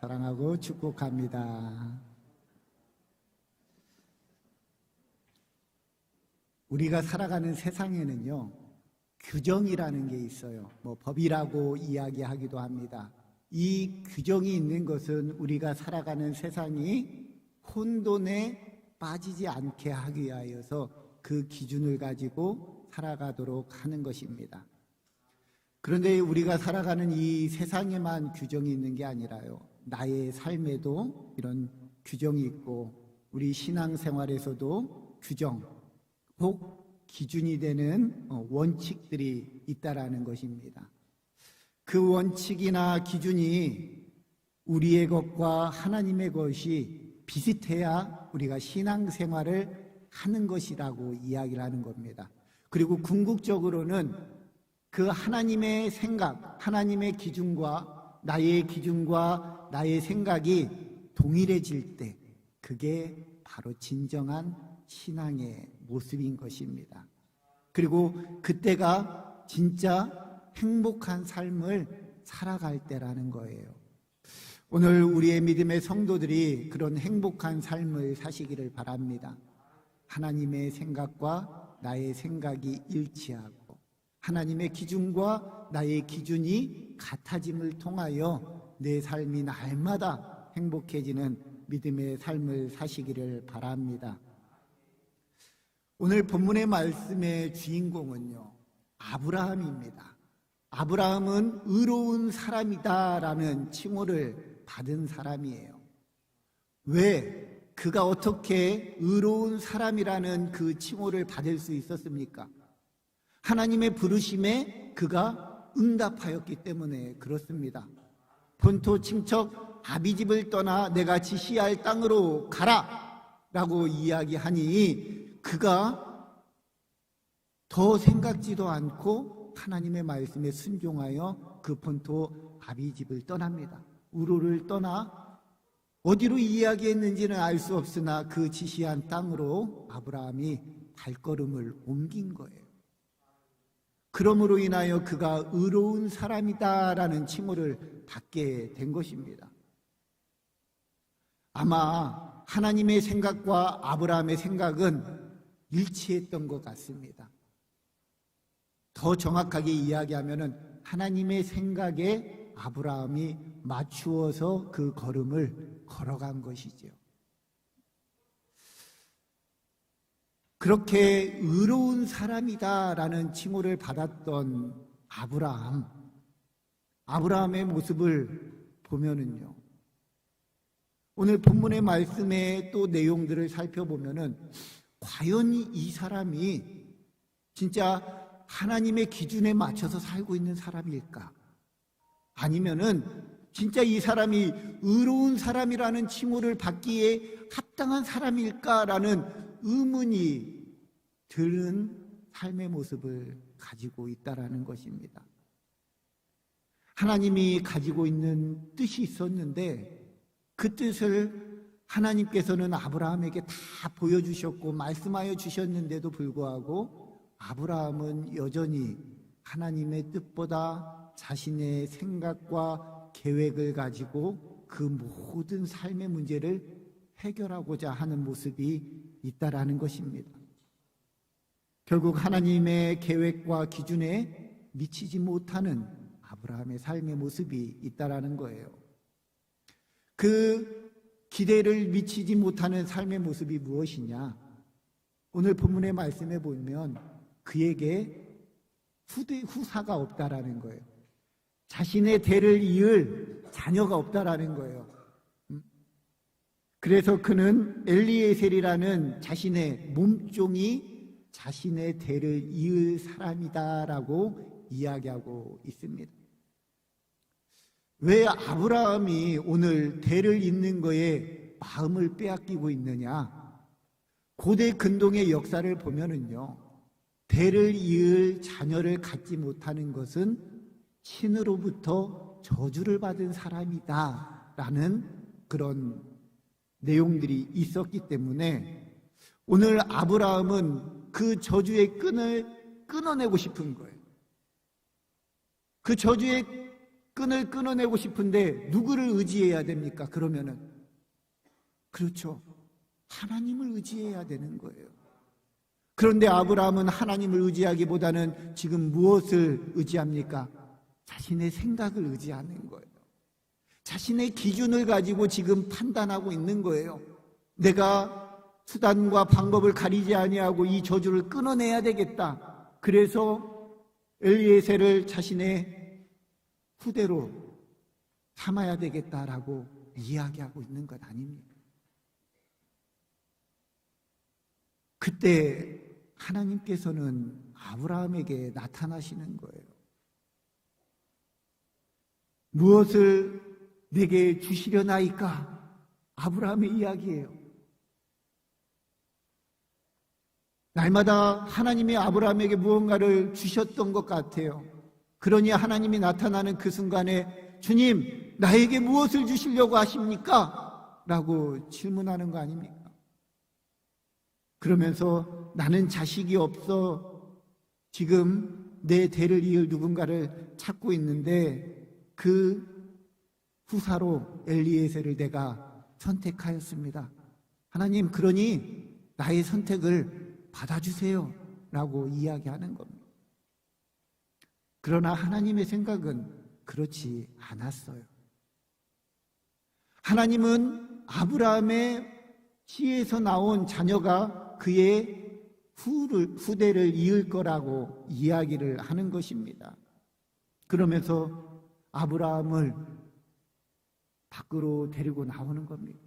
사랑하고 축복합니다. 우리가 살아가는 세상에는요, 규정이라는 게 있어요. 법이라고 이야기하기도 합니다. 이 규정이 있는 것은 우리가 살아가는 세상이 혼돈에 빠지지 않게 하기 위하여서 그 기준을 가지고 살아가도록 하는 것입니다. 그런데 우리가 살아가는 이 세상에만 규정이 있는 게 아니라요, 나의 삶에도 이런 규정이 있고 우리 신앙생활에서도 규정, 혹 기준이 되는 원칙들이 있다라는 것입니다. 그 원칙이나 기준이 우리의 것과 하나님의 것이 비슷해야 우리가 신앙생활을 하는 것이라고 이야기를 하는 겁니다. 그리고 궁극적으로는 그 하나님의 생각, 하나님의 기준과 나의 생각이 동일해질 때 그게 바로 진정한 신앙의 모습인 것입니다. 그리고 그때가 진짜 행복한 삶을 살아갈 때라는 거예요. 오늘 우리의 믿음의 성도들이 그런 행복한 삶을 사시기를 바랍니다. 하나님의 생각과 나의 생각이 일치하고 하나님의 기준과 나의 기준이 같아짐을 통하여 내 삶이 날마다 행복해지는 믿음의 삶을 사시기를 바랍니다. 오늘 본문의 말씀의 주인공은요, 아브라함입니다. 아브라함은 의로운 사람이다라는 칭호를 받은 사람이에요. 왜 그가 어떻게 의로운 사람이라는 그 칭호를 받을 수 있었습니까? 하나님의 부르심에 그가 응답하였기 때문에 그렇습니다. 본토 친척 아비집을 떠나 내가 지시할 땅으로 가라 라고 이야기하니 그가 더 생각지도 않고 하나님의 말씀에 순종하여 그 본토 아비집을 떠납니다. 우르를 떠나 어디로 이야기했는지는 알 수 없으나 그 지시한 땅으로 아브라함이 발걸음을 옮긴 거예요. 그러므로 인하여 그가 의로운 사람이다라는 칭호를 받게 된 것입니다. 아마 하나님의 생각과 아브라함의 생각은 일치했던 것 같습니다. 더 정확하게 이야기하면 하나님의 생각에 아브라함이 맞추어서 그 걸음을 걸어간 것이죠. 그렇게 의로운 사람이다라는 칭호를 받았던 아브라함의 모습을 보면은요, 오늘 본문의 말씀의 또 내용들을 살펴보면은 과연 이 사람이 진짜 하나님의 기준에 맞춰서 살고 있는 사람일까? 아니면은 진짜 이 사람이 의로운 사람이라는 칭호를 받기에 합당한 사람일까라는 의문이 드는 삶의 모습을 가지고 있다라는 것입니다. 하나님이 가지고 있는 뜻이 있었는데 그 뜻을 하나님께서는 아브라함에게 다 보여주셨고 말씀하여 주셨는데도 불구하고 아브라함은 여전히 하나님의 뜻보다 자신의 생각과 계획을 가지고 그 모든 삶의 문제를 해결하고자 하는 모습이 있다라는 것입니다. 결국 하나님의 계획과 기준에 미치지 못하는 아브라함의 삶의 모습이 있다라는 거예요. 그 기대를 미치지 못하는 삶의 모습이 무엇이냐? 오늘 본문의 말씀에 보면 그에게 후사가 없다라는 거예요. 자신의 대를 이을 자녀가 없다라는 거예요. 그래서 그는 엘리에셀이라는 자신의 몸종이 자신의 대를 이을 사람이다라고 이야기하고 있습니다. 왜 아브라함이 오늘 대를 잇는 거에 마음을 빼앗기고 있느냐? 고대 근동의 역사를 보면은요, 대를 이을 자녀를 갖지 못하는 것은 신으로부터 저주를 받은 사람이다라는 그런 내용들이 있었기 때문에 오늘 아브라함은 그 저주의 끈을 끊어내고 싶은 거예요. 그 저주의 끈을 끊어내고 싶은데 누구를 의지해야 됩니까? 그러면은 그렇죠. 하나님을 의지해야 되는 거예요. 그런데 아브라함은 하나님을 의지하기보다는 지금 무엇을 의지합니까? 자신의 생각을 의지하는 거예요. 자신의 기준을 가지고 지금 판단하고 있는 거예요. 내가 수단과 방법을 가리지 아니하고 이 저주를 끊어내야 되겠다. 그래서 엘리에셀을 자신의 후대로 삼아야 되겠다라고 이야기하고 있는 것 아닙니까? 그때 하나님께서는 아브라함에게 나타나시는 거예요. 무엇을 내게 주시려나이까? 아브라함의 이야기예요. 날마다 하나님이 아브라함에게 무언가를 주셨던 것 같아요. 그러니 하나님이 나타나는 그 순간에 주님, 나에게 무엇을 주시려고 하십니까? 라고 질문하는 거 아닙니까? 그러면서 나는 자식이 없어 지금 내 대를 이을 누군가를 찾고 있는데 그 후사로 엘리에셀을 내가 선택하였습니다. 하나님, 그러니 나의 선택을 받아주세요 라고 이야기하는 겁니다. 그러나 하나님의 생각은 그렇지 않았어요. 하나님은 아브라함의 씨에서 나온 자녀가 그의 후대를 이을 거라고 이야기를 하는 것입니다. 그러면서 아브라함을 밖으로 데리고 나오는 겁니다.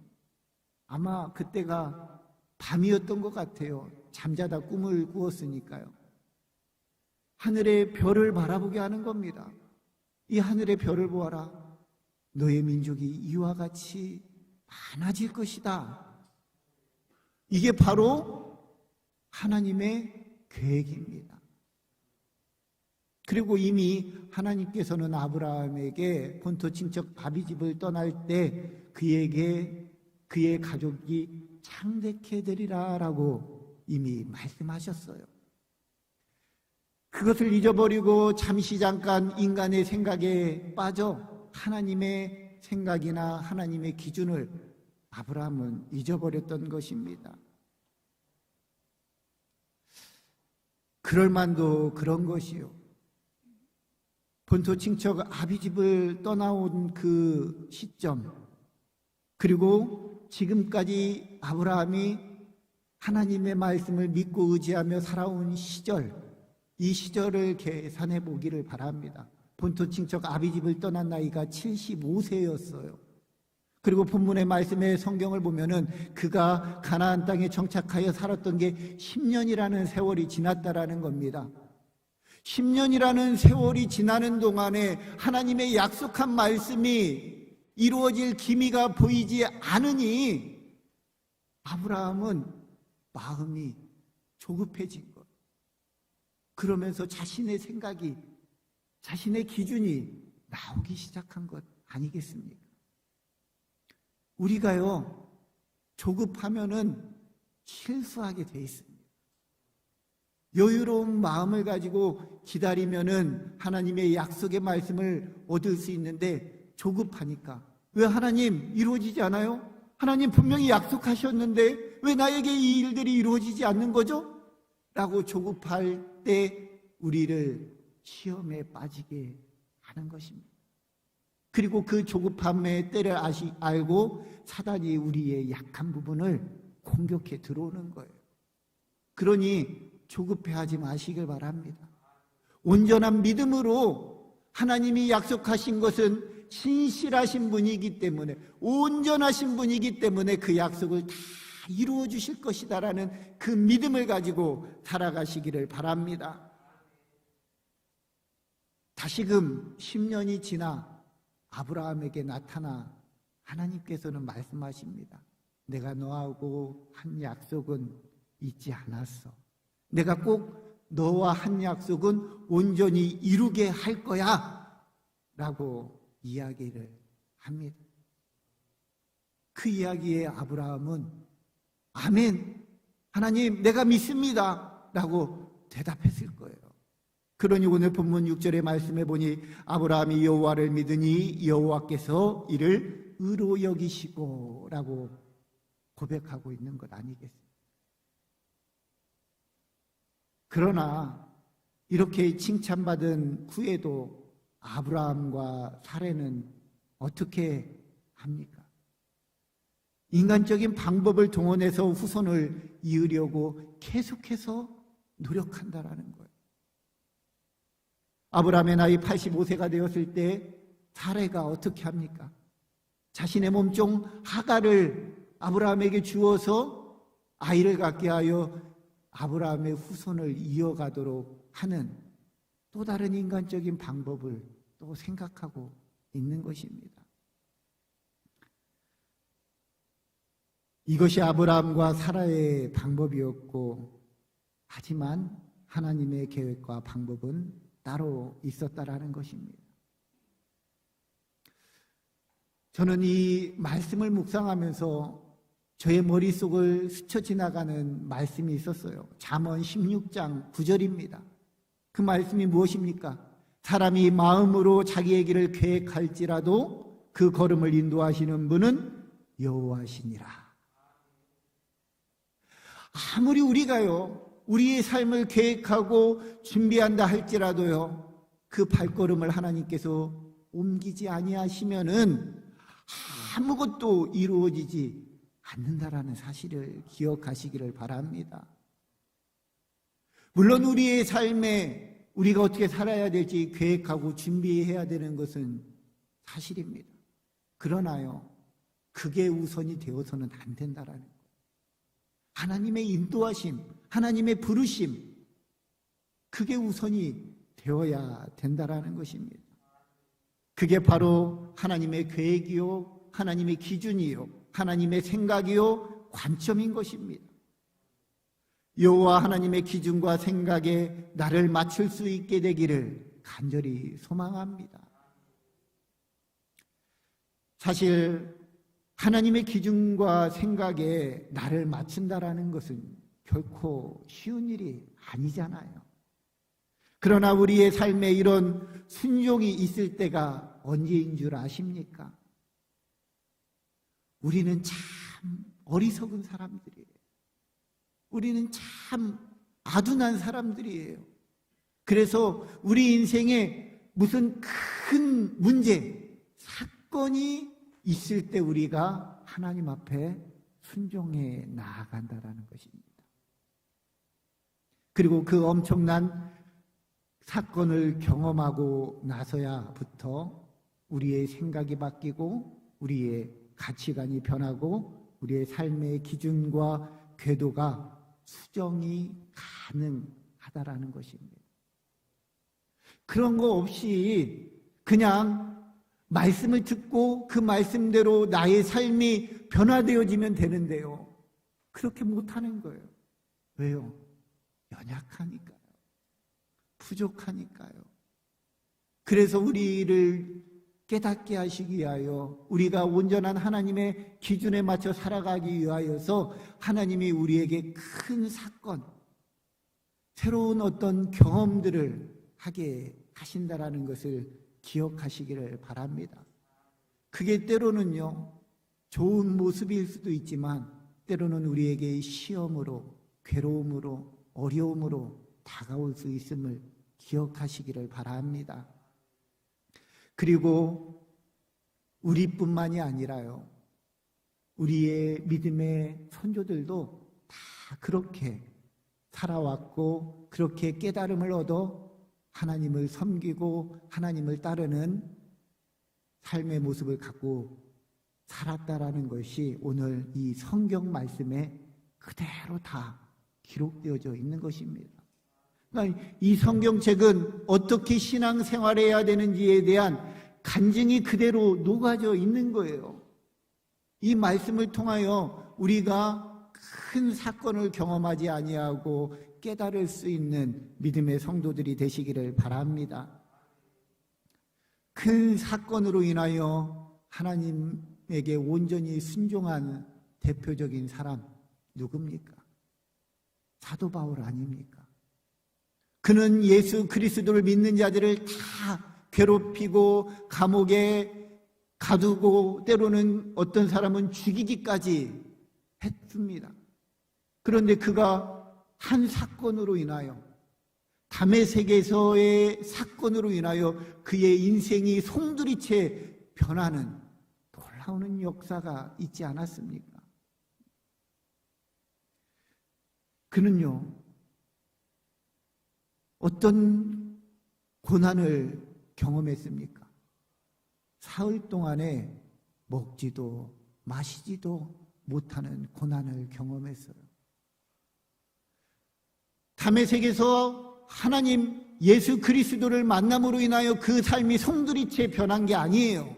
아마 그때가 밤이었던 것 같아요. 잠자다 꿈을 꾸었으니까요. 하늘의 별을 바라보게 하는 겁니다. 이 하늘의 별을 보아라. 너의 민족이 이와 같이 많아질 것이다. 이게 바로 하나님의 계획입니다. 그리고 이미 하나님께서는 아브라함에게 본토 친척 아비집을 떠날 때 그에게 그의 가족이 창대케 되리라 라고 이미 말씀하셨어요. 그것을 잊어버리고 잠시 잠깐 인간의 생각에 빠져 하나님의 생각이나 하나님의 기준을 아브라함은 잊어버렸던 것입니다. 그럴 만도 그런 것이요. 본토 친척 아비집을 떠나온 그 시점, 그리고 지금까지 아브라함이 하나님의 말씀을 믿고 의지하며 살아온 시절, 이 시절을 계산해 보기를 바랍니다. 본토 친척 아비집을 떠난 나이가 75세였어요. 그리고 본문의 말씀에 성경을 보면은 그가 가나안 땅에 정착하여 살았던 게 10년이라는 세월이 지났다라는 겁니다. 10년이라는 세월이 지나는 동안에 하나님의 약속한 말씀이 이루어질 기미가 보이지 않으니 아브라함은 마음이 조급해진 것. 그러면서 자신의 생각이, 자신의 기준이 나오기 시작한 것 아니겠습니까? 우리가요, 조급하면은 실수하게 돼 있습니다. 여유로운 마음을 가지고 기다리면은 하나님의 약속의 말씀을 얻을 수 있는데 조급하니까, 왜 하나님 이루어지지 않아요? 하나님 분명히 약속하셨는데 왜 나에게 이 일들이 이루어지지 않는 거죠? 라고 조급할 때 우리를 시험에 빠지게 하는 것입니다. 그리고 그 조급함의 때를 알고 사단이 우리의 약한 부분을 공격해 들어오는 거예요. 그러니 조급해하지 마시길 바랍니다. 온전한 믿음으로 하나님이 약속하신 것은 신실하신 분이기 때문에, 온전하신 분이기 때문에 그 약속을 다 이루어 주실 것이다라는 그 믿음을 가지고 살아가시기를 바랍니다. 다시금 10년이 지나 아브라함에게 나타나 하나님께서는 말씀하십니다. 내가 너하고 한 약속은 잊지 않았어. 내가 꼭 너와 한 약속은 온전히 이루게 할 거야 라고 이야기를 합니다. 그 이야기에 아브라함은 아멘, 하나님 내가 믿습니다 라고 대답했을 거예요. 그러니 오늘 본문 6절의 말씀에 보니 아브라함이 여호와를 믿으니 여호와께서 이를 의로 여기시고 라고 고백하고 있는 것 아니겠습니까? 그러나 이렇게 칭찬받은 후에도 아브라함과 사례는 어떻게 합니까? 인간적인 방법을 동원해서 후손을 이으려고 계속해서 노력한다라는 거예요. 아브라함의 나이 85세가 되었을 때 사례가 어떻게 합니까? 자신의 몸종 하갈을 아브라함에게 주어서 아이를 갖게 하여 아브라함의 후손을 이어가도록 하는 또 다른 인간적인 방법을 또 생각하고 있는 것입니다. 이것이 아브라함과 사라의 방법이었고, 하지만 하나님의 계획과 방법은 따로 있었다라는 것입니다. 저는 이 말씀을 묵상하면서 저의 머릿속을 스쳐 지나가는 말씀이 있었어요. 잠언 16장 9절입니다. 그 말씀이 무엇입니까? 사람이 마음으로 자기의 길을 계획할지라도 그 걸음을 인도하시는 분은 여호와시니라. 아무리 우리가요, 우리의 삶을 계획하고 준비한다 할지라도요, 그 발걸음을 하나님께서 옮기지 아니하시면은 아무것도 이루어지지 않는다라는 사실을 기억하시기를 바랍니다. 물론 우리의 삶에 우리가 어떻게 살아야 될지 계획하고 준비해야 되는 것은 사실입니다. 그러나요, 그게 우선이 되어서는 안 된다라는 거예요. 하나님의 인도하심, 하나님의 부르심, 그게 우선이 되어야 된다라는 것입니다. 그게 바로 하나님의 계획이요, 하나님의 기준이요, 하나님의 생각이요, 관점인 것입니다. 여호와 하나님의 기준과 생각에 나를 맞출 수 있게 되기를 간절히 소망합니다. 사실 하나님의 기준과 생각에 나를 맞춘다라는 것은 결코 쉬운 일이 아니잖아요. 그러나 우리의 삶에 이런 순종이 있을 때가 언제인 줄 아십니까? 우리는 참 어리석은 사람들이에요. 우리는 참 아둔한 사람들이에요. 그래서 우리 인생에 무슨 큰 문제, 사건이 있을 때 우리가 하나님 앞에 순종해 나아간다라는 것입니다. 그리고 그 엄청난 사건을 경험하고 나서야부터 우리의 생각이 바뀌고 우리의 가치관이 변하고 우리의 삶의 기준과 궤도가 수정이 가능하다라는 것입니다. 그런 거 없이 그냥 말씀을 듣고 그 말씀대로 나의 삶이 변화되어지면 되는데요, 그렇게 못하는 거예요. 왜요? 연약하니까요. 부족하니까요. 그래서 우리를 깨닫게 하시기 위하여 우리가 온전한 하나님의 기준에 맞춰 살아가기 위하여서 하나님이 우리에게 큰 사건, 새로운 어떤 경험들을 하게 하신다라는 것을 기억하시기를 바랍니다. 그게 때로는요, 좋은 모습일 수도 있지만 때로는 우리에게 시험으로, 괴로움으로, 어려움으로 다가올 수 있음을 기억하시기를 바랍니다. 그리고 우리뿐만이 아니라요, 우리의 믿음의 선조들도 다 그렇게 살아왔고 그렇게 깨달음을 얻어 하나님을 섬기고 하나님을 따르는 삶의 모습을 갖고 살았다라는 것이 오늘 이 성경 말씀에 그대로 다 기록되어져 있는 것입니다. 그러니까 이 성경책은 어떻게 신앙생활해야 되는지에 대한 간증이 그대로 녹아져 있는 거예요. 이 말씀을 통하여 우리가 큰 사건을 경험하지 아니하고 깨달을 수 있는 믿음의 성도들이 되시기를 바랍니다. 큰 사건으로 인하여 하나님에게 온전히 순종한 대표적인 사람 누굽니까? 사도 바울 아닙니까? 그는 예수 그리스도를 믿는 자들을 다 괴롭히고 감옥에 가두고 때로는 어떤 사람은 죽이기까지 했습니다. 그런데 그가 한 사건으로 인하여, 다메섹에서의 사건으로 인하여 그의 인생이 송두리째 변하는 놀라운 역사가 있지 않았습니까? 그는요, 어떤 고난을 경험했습니까? 사흘 동안에 먹지도 마시지도 못하는 고난을 경험했어요. 다메섹에서 하나님 예수 그리스도를 만남으로 인하여 그 삶이 송두리째 변한 게 아니에요.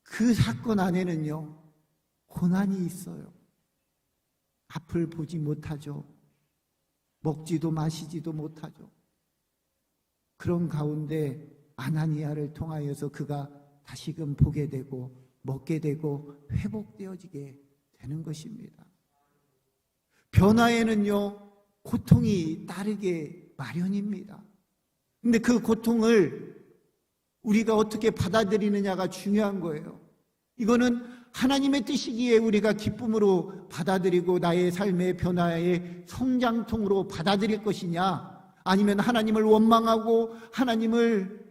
그 사건 안에는요, 고난이 있어요. 앞을 보지 못하죠. 먹지도 마시지도 못하죠. 그런 가운데 아나니아를 통하여서 그가 다시금 보게 되고 먹게 되고 회복되어지게 되는 것입니다. 변화에는요, 고통이 따르게 마련입니다. 근데 그 고통을 우리가 어떻게 받아들이느냐가 중요한 거예요. 이거는 하나님의 뜻이기에 우리가 기쁨으로 받아들이고 나의 삶의 변화의 성장통으로 받아들일 것이냐, 아니면 하나님을 원망하고 하나님을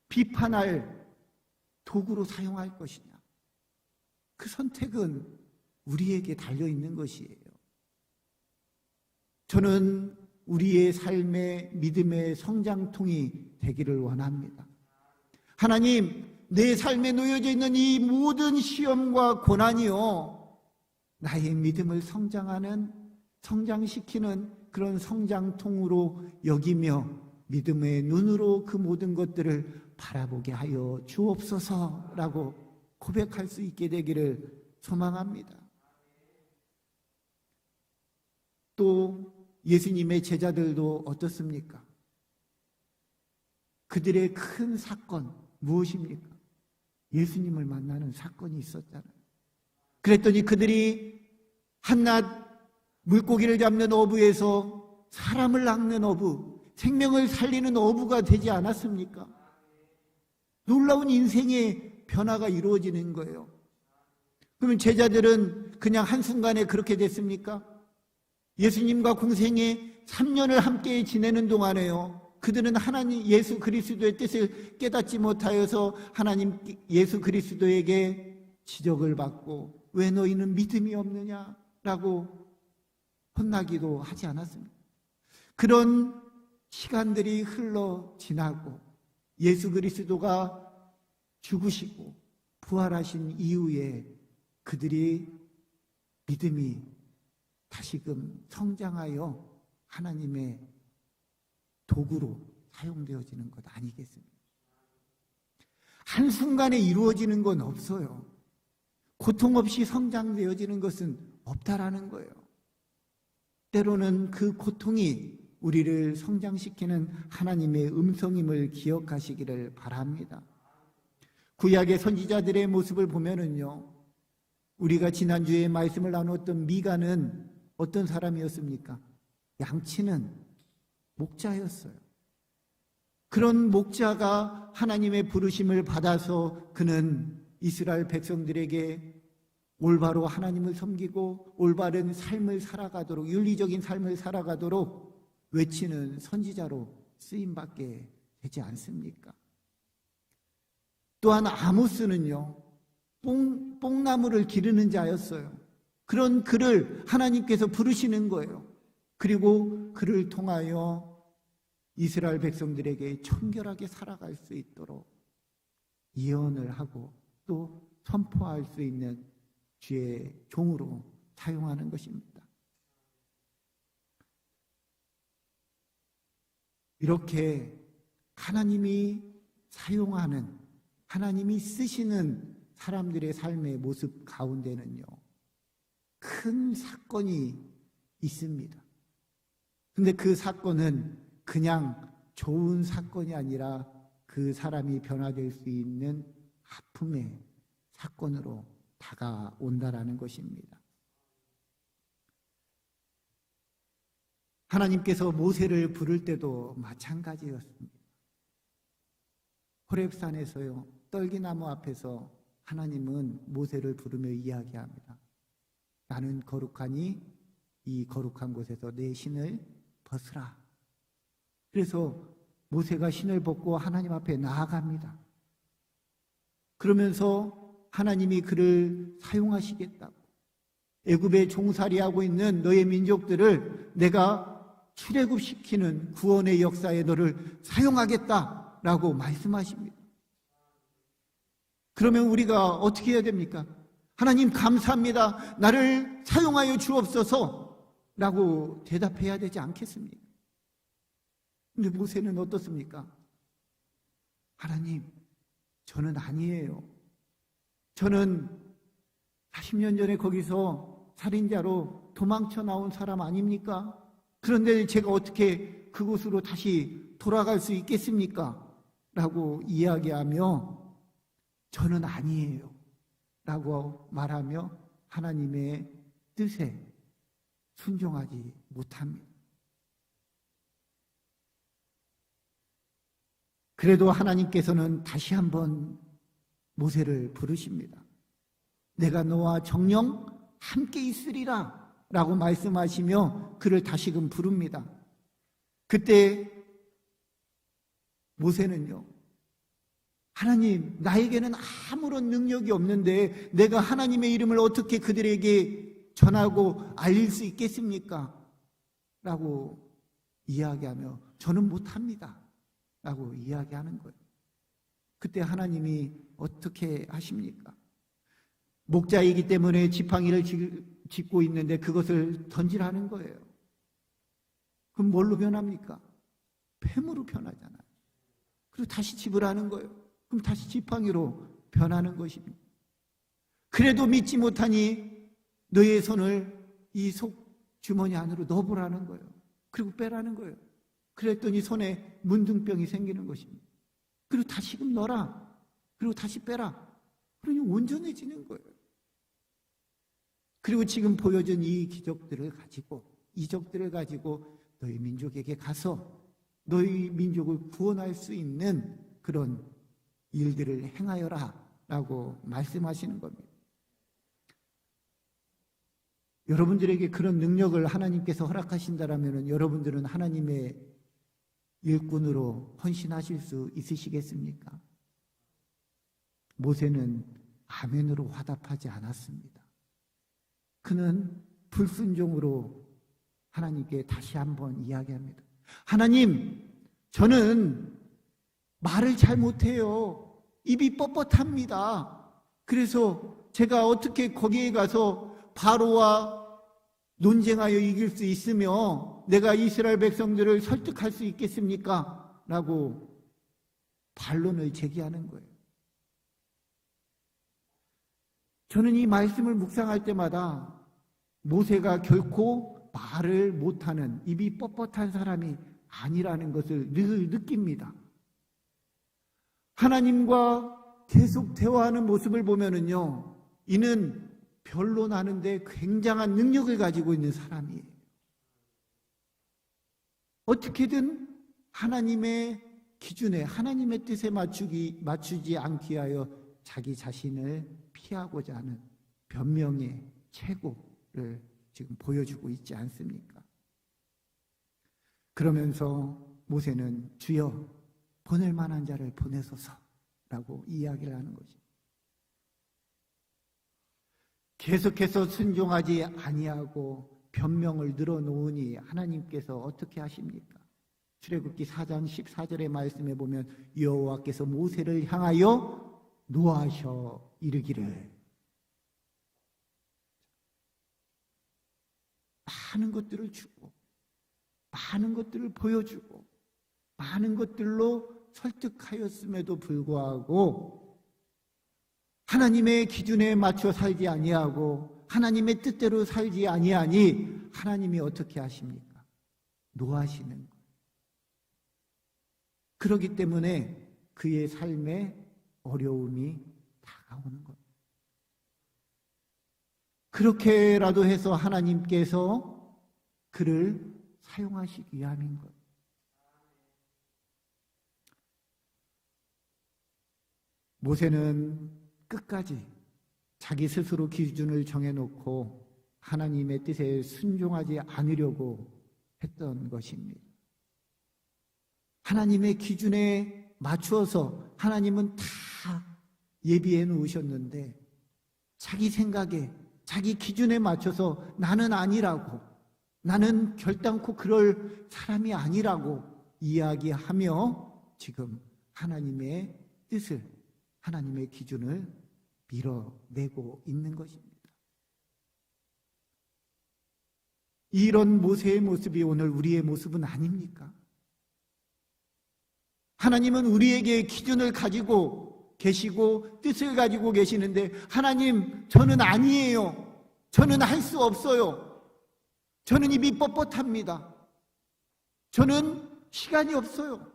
비판할 도구로 사용할 것이냐. 그 선택은 우리에게 달려있는 것이에요. 저는 우리의 삶의 믿음의 성장통이 되기를 원합니다. 하나님, 내 삶에 놓여져 있는 이 모든 시험과 고난이요, 나의 믿음을 성장시키는 그런 성장통으로 여기며 믿음의 눈으로 그 모든 것들을 바라보게 하여 주옵소서라고 고백할 수 있게 되기를 소망합니다. 또 예수님의 제자들도 어떻습니까? 그들의 큰 사건 무엇입니까? 예수님을 만나는 사건이 있었잖아요. 그랬더니 그들이 한낱 물고기를 잡는 어부에서 사람을 낚는 어부, 생명을 살리는 어부가 되지 않았습니까? 놀라운 인생의 변화가 이루어지는 거예요. 그러면 제자들은 그냥 한순간에 그렇게 됐습니까? 예수님과 공생애 3년을 함께 지내는 동안에요, 그들은 하나님 예수 그리스도의 뜻을 깨닫지 못하여서 하나님 예수 그리스도에게 지적을 받고 왜 너희는 믿음이 없느냐라고 혼나기도 하지 않았습니다. 그런 시간들이 흘러 지나고 예수 그리스도가 죽으시고 부활하신 이후에 그들이 믿음이 다시금 성장하여 하나님의 도구로 사용되어지는 것 아니겠습니까? 한순간에 이루어지는 건 없어요. 고통 없이 성장되어지는 것은 없다라는 거예요. 때로는 그 고통이 우리를 성장시키는 하나님의 음성임을 기억하시기를 바랍니다. 구약의 선지자들의 모습을 보면은요, 우리가 지난주에 말씀을 나눴던 미가는 어떤 사람이었습니까? 양치는 목자였어요. 그런 목자가 하나님의 부르심을 받아서 그는 이스라엘 백성들에게 올바로 하나님을 섬기고 올바른 삶을 살아가도록, 윤리적인 삶을 살아가도록 외치는 선지자로 쓰임받게 되지 않습니까? 또한 아모스는요, 뽕나무를 기르는 자였어요. 그런 그를 하나님께서 부르시는 거예요. 그리고 그를 통하여 이스라엘 백성들에게 청결하게 살아갈 수 있도록 예언을 하고 또 선포할 수 있는 주의 종으로 사용하는 것입니다. 이렇게 하나님이 사용하는, 하나님이 쓰시는 사람들의 삶의 모습 가운데는요, 큰 사건이 있습니다. 근데 그 사건은 그냥 좋은 사건이 아니라 그 사람이 변화될 수 있는 아픔의 사건으로 다가온다라는 것입니다. 하나님께서 모세를 부를 때도 마찬가지였습니다. 호렙산에서요, 떨기나무 앞에서 하나님은 모세를 부르며 이야기합니다. 나는 거룩하니 이 거룩한 곳에서 내 신을 벗으라. 그래서 모세가 신을 벗고 하나님 앞에 나아갑니다. 그러면서 하나님이 그를 사용하시겠다고, 애굽에 종살이하고 있는 너의 민족들을 내가 출애굽시키는 구원의 역사에 너를 사용하겠다라고 말씀하십니다. 그러면 우리가 어떻게 해야 됩니까? 하나님 감사합니다. 나를 사용하여 주옵소서 라고 대답해야 되지 않겠습니까? 근데 모세는 어떻습니까? 하나님, 저는 아니에요. 저는 40년 전에 거기서 살인자로 도망쳐 나온 사람 아닙니까? 그런데 제가 어떻게 그곳으로 다시 돌아갈 수 있겠습니까? 라고 이야기하며 저는 아니에요 라고 말하며 하나님의 뜻에 순종하지 못합니다. 그래도 하나님께서는 다시 한번 모세를 부르십니다. 내가 너와 정녕 함께 있으리라 라고 말씀하시며 그를 다시금 부릅니다. 그때 모세는요, 하나님, 나에게는 아무런 능력이 없는데 내가 하나님의 이름을 어떻게 그들에게 전하고 알릴 수 있겠습니까? 라고 이야기하며 저는 못합니다 라고 이야기하는 거예요. 그때 하나님이 어떻게 하십니까? 목자이기 때문에 지팡이를 짚고 있는데 그것을 던지라는 거예요. 그럼 뭘로 변합니까? 뱀으로 변하잖아요. 그리고 다시 집으라는 거예요. 그럼 다시 지팡이로 변하는 것입니다. 그래도 믿지 못하니 너의 손을 이 속 주머니 안으로 넣어보라는 거예요. 그리고 빼라는 거예요. 그랬더니 손에 문둥병이 생기는 것입니다. 그리고 다시금 넣어라. 그리고 다시 빼라. 그러니 온전해지는 거예요. 그리고 지금 보여준 이 기적들을 가지고, 이적들을 가지고 너희 민족에게 가서 너희 민족을 구원할 수 있는 그런 일들을 행하여라 라고 말씀하시는 겁니다. 여러분들에게 그런 능력을 하나님께서 허락하신다면 여러분들은 하나님의 일꾼으로 헌신하실 수 있으시겠습니까? 모세는 아멘으로 화답하지 않았습니다. 그는 불순종으로 하나님께 다시 한번 이야기합니다. 하나님, 저는 말을 잘 못해요. 입이 뻣뻣합니다. 그래서 제가 어떻게 거기에 가서 바로와 논쟁하여 이길 수 있으며 내가 이스라엘 백성들을 설득할 수 있겠습니까? 라고 반론을 제기하는 거예요. 저는 이 말씀을 묵상할 때마다 모세가 결코 말을 못하는 입이 뻣뻣한 사람이 아니라는 것을 늘 느낍니다. 하나님과 계속 대화하는 모습을 보면은요, 이는 변론하는데 굉장한 능력을 가지고 있는 사람이에요. 어떻게든 하나님의 기준에, 하나님의 뜻에 맞추지 않기 위하여 자기 자신을 피하고자 하는 변명의 최고를 지금 보여주고 있지 않습니까? 그러면서 모세는 주여 보낼 만한 자를 보내소서라고 이야기를 하는 거죠. 계속해서 순종하지 아니하고 변명을 늘어놓으니 하나님께서 어떻게 하십니까? 출애굽기 4장 14절의 말씀에 보면 여호와께서 모세를 향하여 노하셔 이르기를 많은 것들을 주고 많은 것들을 보여주고 많은 것들로 설득하였음에도 불구하고 하나님의 기준에 맞춰 살지 아니하고 하나님의 뜻대로 살지 아니하니 하나님이 어떻게 하십니까? 노하시는 거예요. 그렇기 때문에 그의 삶에 어려움이 다가오는 거예요. 그렇게라도 해서 하나님께서 그를 사용하시기 위함인 것. 모세는 끝까지 자기 스스로 기준을 정해놓고 하나님의 뜻에 순종하지 않으려고 했던 것입니다. 하나님의 기준에 맞추어서 하나님은 다 예비해 놓으셨는데 자기 생각에 자기 기준에 맞춰서 나는 아니라고, 나는 결단코 그럴 사람이 아니라고 이야기하며 지금 하나님의 뜻을, 하나님의 기준을 밀어내고 있는 것입니다. 이런 모세의 모습이 오늘 우리의 모습은 아닙니까? 하나님은 우리에게 기준을 가지고 계시고 뜻을 가지고 계시는데, 하나님, 저는 아니에요. 저는 할 수 없어요. 저는 입이 뻣뻣합니다. 저는 시간이 없어요.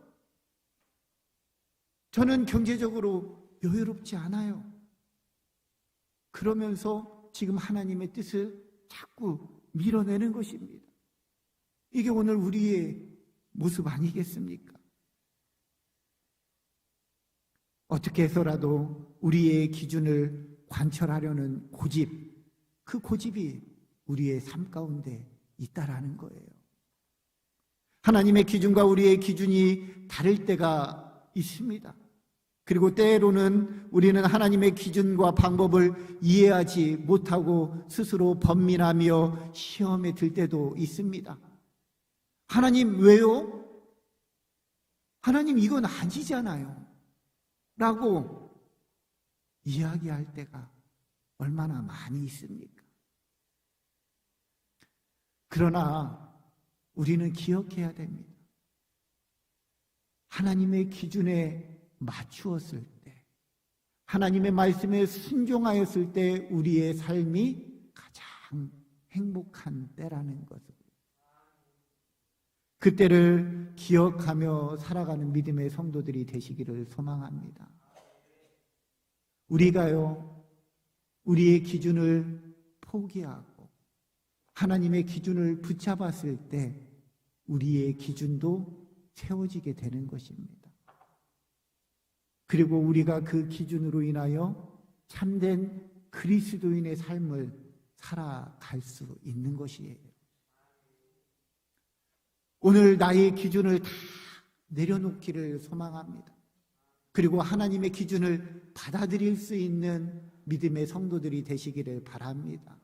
저는 경제적으로 여유롭지 않아요. 그러면서 지금 하나님의 뜻을 자꾸 밀어내는 것입니다. 이게 오늘 우리의 모습 아니겠습니까? 어떻게 해서라도 우리의 기준을 관철하려는 고집, 그 고집이 우리의 삶 가운데 있다라는 거예요. 하나님의 기준과 우리의 기준이 다를 때가 있습니다. 그리고 때로는 우리는 하나님의 기준과 방법을 이해하지 못하고 스스로 번민하며 시험에 들 때도 있습니다. 하나님, 왜요? 하나님, 이건 아니잖아요. 라고 이야기할 때가 얼마나 많이 있습니까? 그러나 우리는 기억해야 됩니다. 하나님의 기준에 맞추었을 때, 하나님의 말씀에 순종하였을 때 우리의 삶이 가장 행복한 때라는 것을, 그때를 기억하며 살아가는 믿음의 성도들이 되시기를 소망합니다. 우리가요, 우리의 기준을 포기하고 하나님의 기준을 붙잡았을 때 우리의 기준도 세워지게 되는 것입니다. 그리고 우리가 그 기준으로 인하여 참된 그리스도인의 삶을 살아갈 수 있는 것이에요. 오늘 나의 기준을 다 내려놓기를 소망합니다. 그리고 하나님의 기준을 받아들일 수 있는 믿음의 성도들이 되시기를 바랍니다.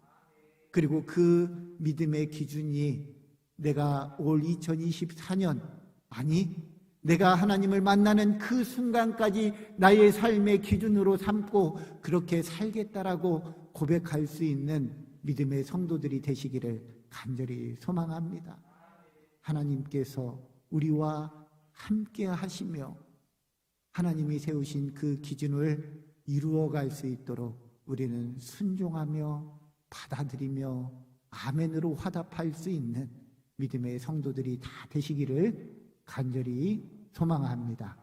그리고 그 믿음의 기준이 내가 올 2024년, 아니 내가 하나님을 만나는 그 순간까지 나의 삶의 기준으로 삼고 그렇게 살겠다라고 고백할 수 있는 믿음의 성도들이 되시기를 간절히 소망합니다. 하나님께서 우리와 함께 하시며 하나님이 세우신 그 기준을 이루어갈 수 있도록 우리는 순종하며 받아들이며 아멘으로 화답할 수 있는 믿음의 성도들이 다 되시기를 간절히 소망합니다.